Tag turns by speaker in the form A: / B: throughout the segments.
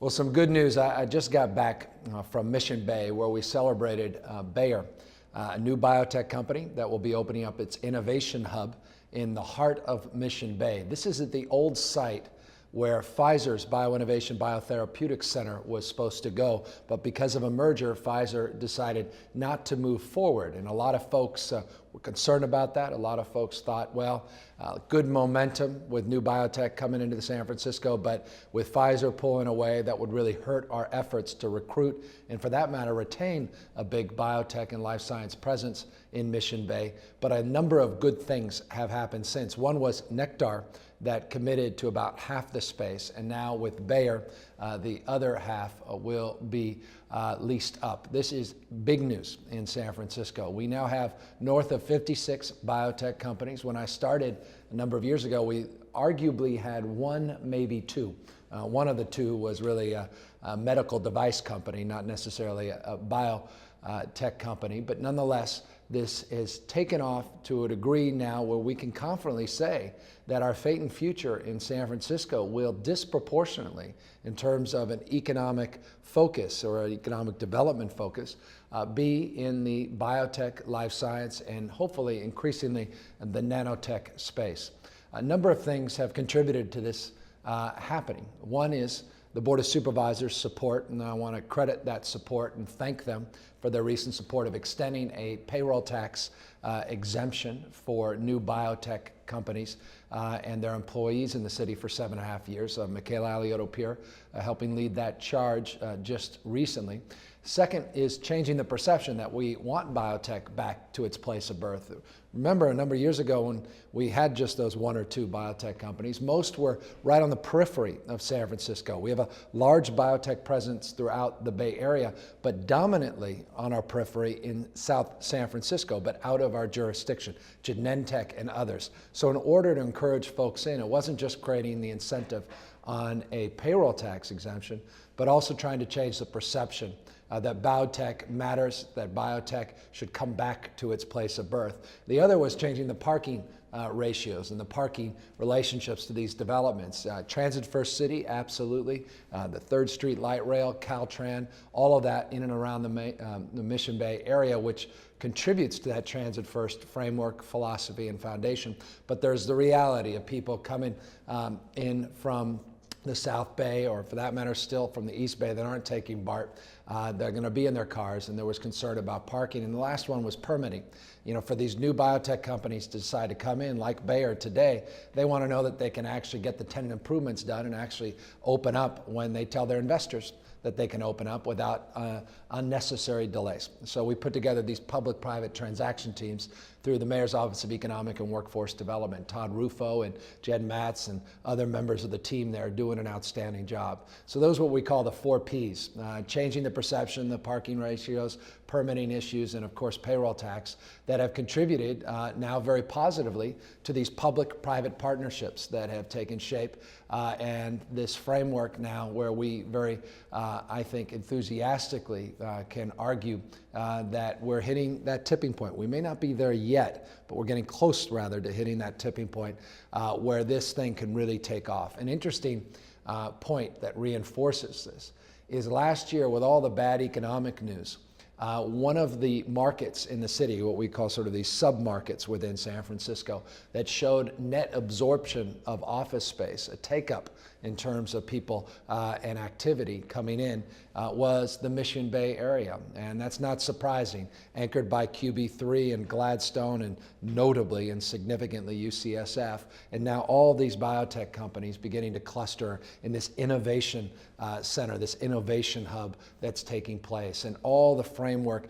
A: Well, some good news. I just got back from Mission Bay, where we celebrated Bayer, a new biotech company that will be opening up its innovation hub in the heart of Mission Bay. This is at the old site where Pfizer's Bioinnovation Biotherapeutics Center was supposed to go, but because of a merger, Pfizer decided not to move forward. And a lot of folks were concerned about that. A lot of folks thought, well, good momentum with new biotech coming into San Francisco, but with Pfizer pulling away, that would really hurt our efforts to recruit and, for that matter, retain a big biotech and life science presence in Mission Bay. But a number of good things have happened since. One was Nectar, that committed to about half the space, and now with Bayer, the other half will be leased up. This is big news in San Francisco. We now have north of 56 biotech companies. When I started a number of years ago, we arguably had one, maybe two. One of the two was really a medical device company, not necessarily a biotech company, but nonetheless, this is taken off to a degree now where we can confidently say that our fate and future in San Francisco will disproportionately, in terms of an economic focus or an economic development focus, be in the biotech, life science, and hopefully increasingly the nanotech space. A number of things have contributed to this happening. One is the Board of Supervisors' support, and I want to credit that support and thank them for their recent support of extending a payroll tax exemption for new biotech companies and their employees in the city for 7.5 years. Michaela Alioto-Pierre helping lead that charge just recently. Second is changing the perception that we want biotech back to its place of birth. Remember, a number of years ago when we had just those one or two biotech companies, most were right on the periphery of San Francisco. We have a large biotech presence throughout the Bay Area, but dominantly on our periphery in South San Francisco, but out of our jurisdiction, Genentech and others. So in order to encourage folks in, it wasn't just creating the incentive on a payroll tax exemption, but also trying to change the perception that biotech matters, that biotech should come back to its place of birth. The other was changing the parking ratios and the parking relationships to these developments. Transit First City, absolutely. The 3rd Street Light Rail, Caltran, all of that in and around the Mission Bay area, which contributes to that Transit First framework, philosophy, and foundation. But there's the reality of people coming in from the South Bay, or for that matter still from the East Bay, that aren't taking BART. They're going to be in their cars, and there was concern about parking. And the last one was permitting. You know, for these new biotech companies to decide to come in, like Bayer today, they want to know that they can actually get the tenant improvements done and actually open up when they tell their investors that they can open up without unnecessary delays. So we put together these public-private transaction teams through the Mayor's Office of Economic and Workforce Development. Todd Rufo and Jed Matz and other members of the team there are doing an outstanding job. So those are what we call the 4 Ps, changing the perception, the parking ratios, permitting issues, and of course payroll tax, that have contributed now very positively to these public-private partnerships that have taken shape, and this framework now where we very, I think, enthusiastically can argue that we're hitting that tipping point. We may not be there yet, but we're getting close, rather, to hitting that tipping point where this thing can really take off. An interesting point that reinforces this is last year, with all the bad economic news, one of the markets in the city, what we call sort of these sub-markets within San Francisco, that showed net absorption of office space, a take-up in terms of people and activity coming in, was the Mission Bay area. And that's not surprising, anchored by QB3 and Gladstone, and notably and significantly UCSF, and now all these biotech companies beginning to cluster in this innovation center, this innovation hub that's taking place, and all the framework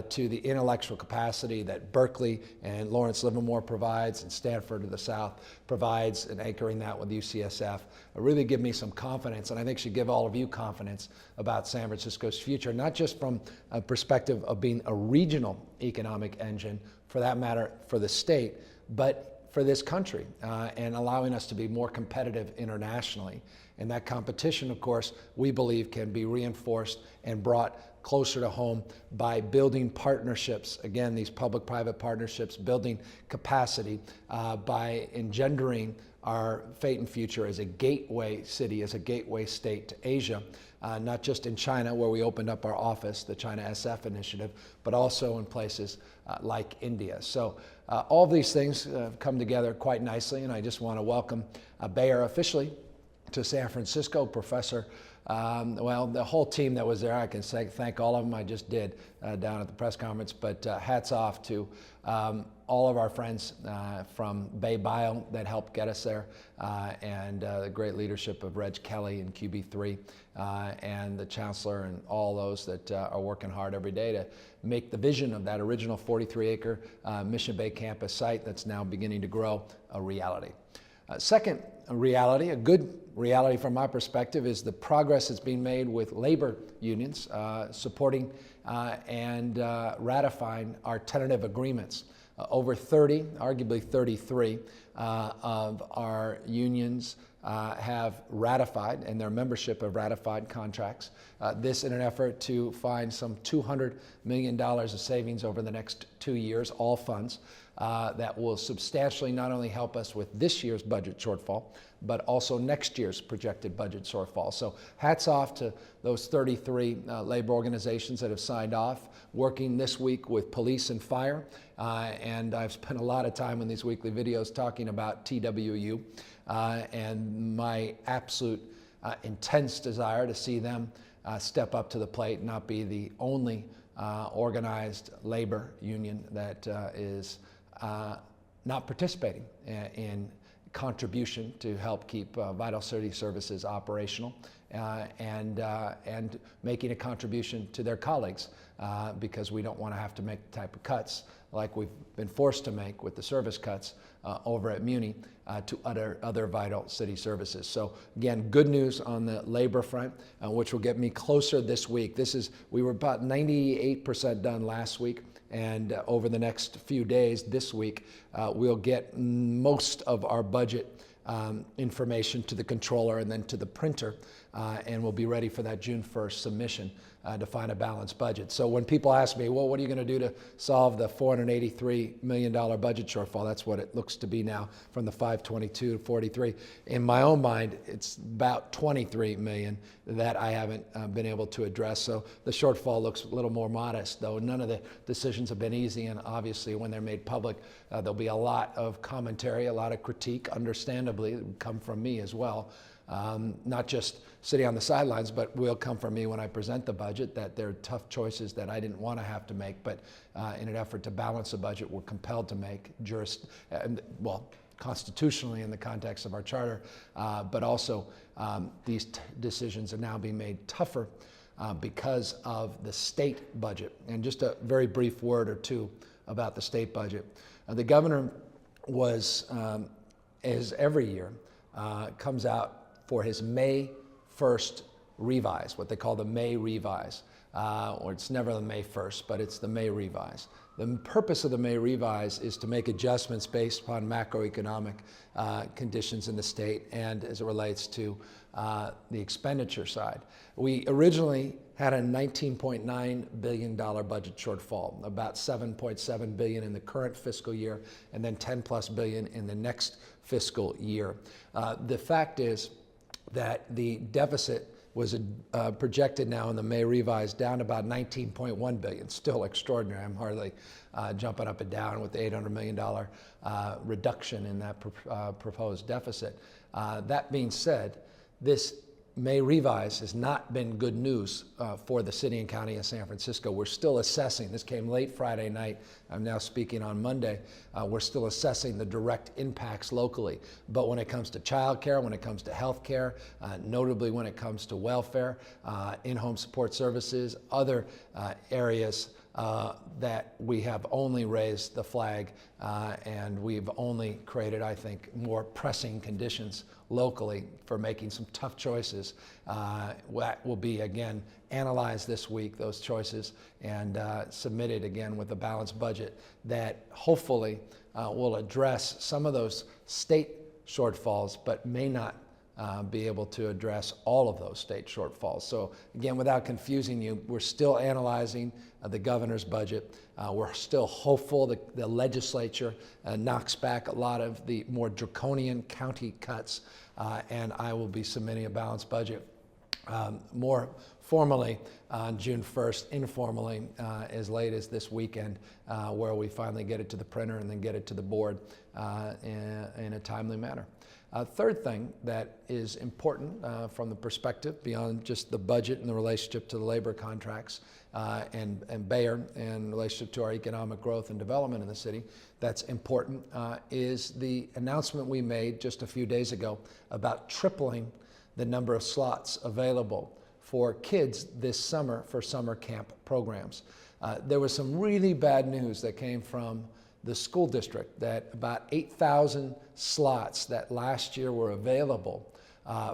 A: to the intellectual capacity that Berkeley and Lawrence Livermore provides, and Stanford to the south provides, and anchoring that with UCSF, really give me some confidence, and I think should give all of you confidence about San Francisco's future, not just from a perspective of being a regional economic engine, for that matter, for the state, but for this country, and allowing us to be more competitive internationally. And that competition, of course, we believe can be reinforced and brought closer to home by building partnerships, again, these public-private partnerships, building capacity by engendering our fate and future as a gateway city, as a gateway state to Asia, not just in China, where we opened up our office, the China SF initiative, but also in places like India. So all of these things have come together quite nicely, and I just want to welcome Bayer officially to San Francisco. Professor, well, the whole team that was there, I can say thank all of them. I just did down at the press conference, but hats off to all of our friends from Bay Bio that helped get us there, and the great leadership of Reg Kelly and QB3, and the chancellor and all those that are working hard every day to make the vision of that original 43-acre Mission Bay campus site that's now beginning to grow a reality. Second reality, a good reality from my perspective, is the progress that's being made with labor unions supporting and ratifying our tentative agreements. Over 30, arguably 33, of our unions have ratified, and their membership have ratified contracts. This in an effort to find some $200 million of savings over the next 2 years, all funds, that will substantially not only help us with this year's budget shortfall, but also next year's projected budget shortfall. So hats off to those 33 labor organizations that have signed off, working this week with police and fire. And I've spent a lot of time in these weekly videos talking about TWU and my absolute intense desire to see them step up to the plate and not be the only organized labor union that is not participating in contribution to help keep vital city services operational, and making a contribution to their colleagues, because we don't want to have to make the type of cuts like we've been forced to make with the service cuts over at Muni to other vital city services. So again, good news on the labor front, which will get me closer this week. We were about 98% done last week. And over the next few days, this week, we'll get most of our budget information to the controller and then to the printer, and we'll be ready for that June 1st submission to find a balanced budget. So when people ask me, well, what are you going to do to solve the $483 million budget shortfall? That's what it looks to be now, from the 522 to 43. In my own mind, it's about 23 million that I haven't been able to address. So the shortfall looks a little more modest, though none of the decisions have been easy, and obviously when they're made public, there'll be a lot of commentary, a lot of critique, understandably, it would come from me as well. Not just sitting on the sidelines, but will come from me when I present the budget, that there are tough choices that I didn't want to have to make, but in an effort to balance the budget, we're compelled to make constitutionally in the context of our charter, but also these decisions are now being made tougher because of the state budget. And just a very brief word or two about the state budget. The governor was, as every year, comes out for his May 1st revise, what they call the May revise, or it's never the May 1st, but it's the May revise. The purpose of the May revise is to make adjustments based upon macroeconomic conditions in the state and as it relates to the expenditure side. We originally had a $19.9 billion budget shortfall, about $7.7 billion in the current fiscal year, and then $10+ billion in the next fiscal year. The fact is that the deficit was projected now in the May revise down about $19.1 billion, still extraordinary. I'm hardly jumping up and down with the $800 million reduction in that proposed deficit. That being said, this May revise has not been good news for the city and county of San Francisco. We're still assessing. This came late Friday night. I'm now speaking on Monday. We're still assessing the direct impacts locally. But when it comes to child care, when it comes to health care, notably when it comes to welfare, in-home support services, other areas that we have only raised the flag and we've only created, I think, more pressing conditions locally for making some tough choices. That will be, again, analyzed this week, those choices, and submitted again with a balanced budget that hopefully will address some of those state shortfalls, but may not be able to address all of those state shortfalls. So again, without confusing you, we're still analyzing the governor's budget. We're still hopeful that the legislature knocks back a lot of the more draconian county cuts, and I will be submitting a balanced budget more formally on June 1st, informally as late as this weekend, where we finally get it to the printer and then get it to the board in a timely manner. Third thing that is important from the perspective beyond just the budget and the relationship to the labor contracts and Bayer and relationship to our economic growth and development in the city, that's important, is the announcement we made just a few days ago about tripling the number of slots available for kids this summer for summer camp programs. There was some really bad news that came from the school district that about 8,000 slots that last year were available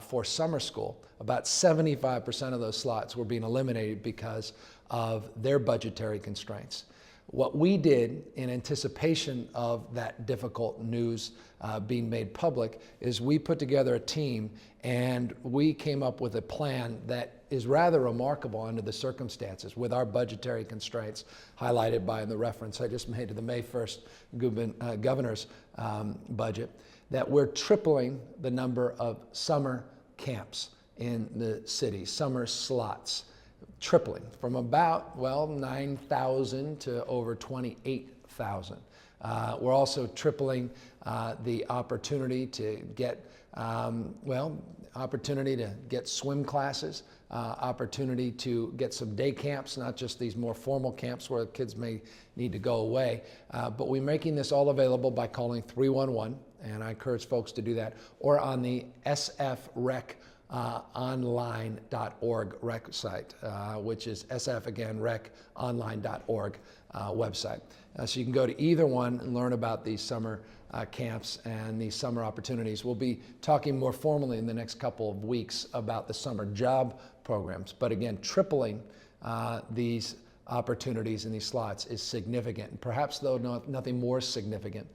A: for summer school, about 75% of those slots were being eliminated because of their budgetary constraints. What we did in anticipation of that difficult news being made public is we put together a team and we came up with a plan that is rather remarkable under the circumstances with our budgetary constraints highlighted by the reference I just made to the May 1st governor's budget, that we're tripling the number of summer camps in the city, summer slots. Tripling from about, 9,000 to over 28,000. We're also tripling the opportunity to get, opportunity to get swim classes, opportunity to get some day camps, not just these more formal camps where kids may need to go away, but we're making this all available by calling 311, and I encourage folks to do that, or on the SFREC online.org rec site, which is SF again, reconline.org website. So you can go to either one and learn about these summer camps and these summer opportunities. We'll be talking more formally in the next couple of weeks about the summer job programs. But again, tripling these opportunities and these slots is significant. And perhaps though nothing more significant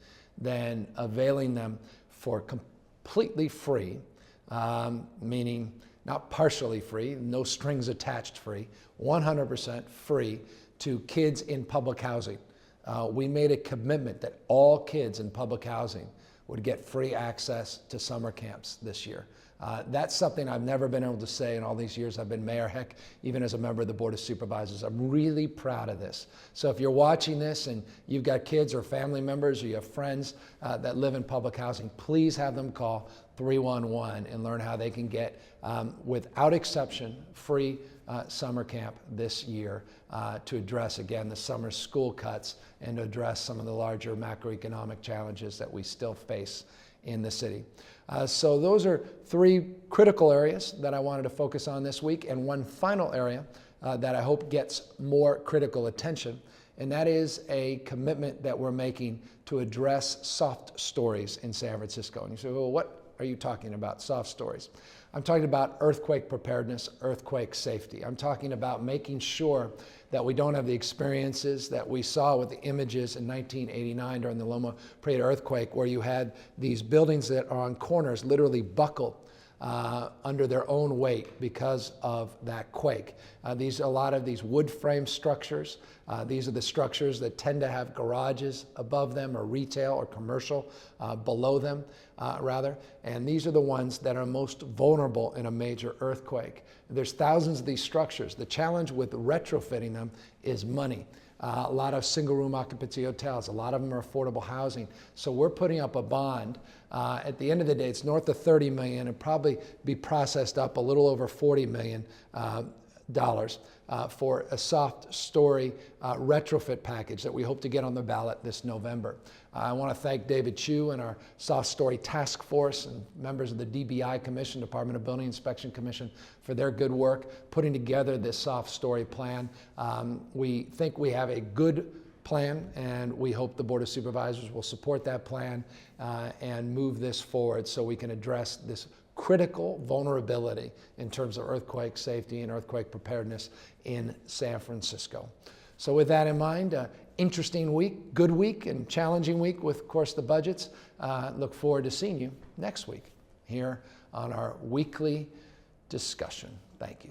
A: than availing them for completely free, meaning not partially free, no strings attached free, 100% free to kids in public housing. We made a commitment that all kids in public housing would get free access to summer camps this year. That's something I've never been able to say in all these years I've been mayor, heck, even as a member of the Board of Supervisors. I'm really proud of this. So if you're watching this and you've got kids or family members or you have friends that live in public housing, please have them call 311 and learn how they can get, without exception, free summer camp this year to address, again, the summer school cuts and to address some of the larger macroeconomic challenges that we still face in the city. So those are three critical areas that I wanted to focus on this week, and one final area that I hope gets more critical attention, and that is a commitment that we're making to address soft stories in San Francisco. And you say, well, what are you talking about, soft stories? I'm talking about earthquake preparedness, earthquake safety. I'm talking about making sure that we don't have the experiences that we saw with the images in 1989 during the Loma Prieta earthquake, where you had these buildings that are on corners literally buckle under their own weight because of that quake. A lot of these wood frame structures, these are the structures that tend to have garages above them or retail or commercial below them, rather. And these are the ones that are most vulnerable in a major earthquake. There's thousands of these structures. The challenge with retrofitting them is money. A lot of single room occupancy hotels, a lot of them are affordable housing. So we're putting up a bond. At the end of the day, it's north of 30 million and probably be processed up a little over $40 million for a soft story retrofit package that we hope to get on the ballot this November. I want to thank David Chu and our Soft Story Task Force and members of the DBI Commission, Department of Building Inspection Commission, for their good work putting together this soft story plan. We think we have a good plan, and we hope the Board of Supervisors will support that plan and move this forward so we can address this critical vulnerability in terms of earthquake safety and earthquake preparedness in San Francisco. So with that in mind, interesting week, good week, and challenging week with, of course, the budgets. Look forward to seeing you next week here on our weekly discussion. Thank you.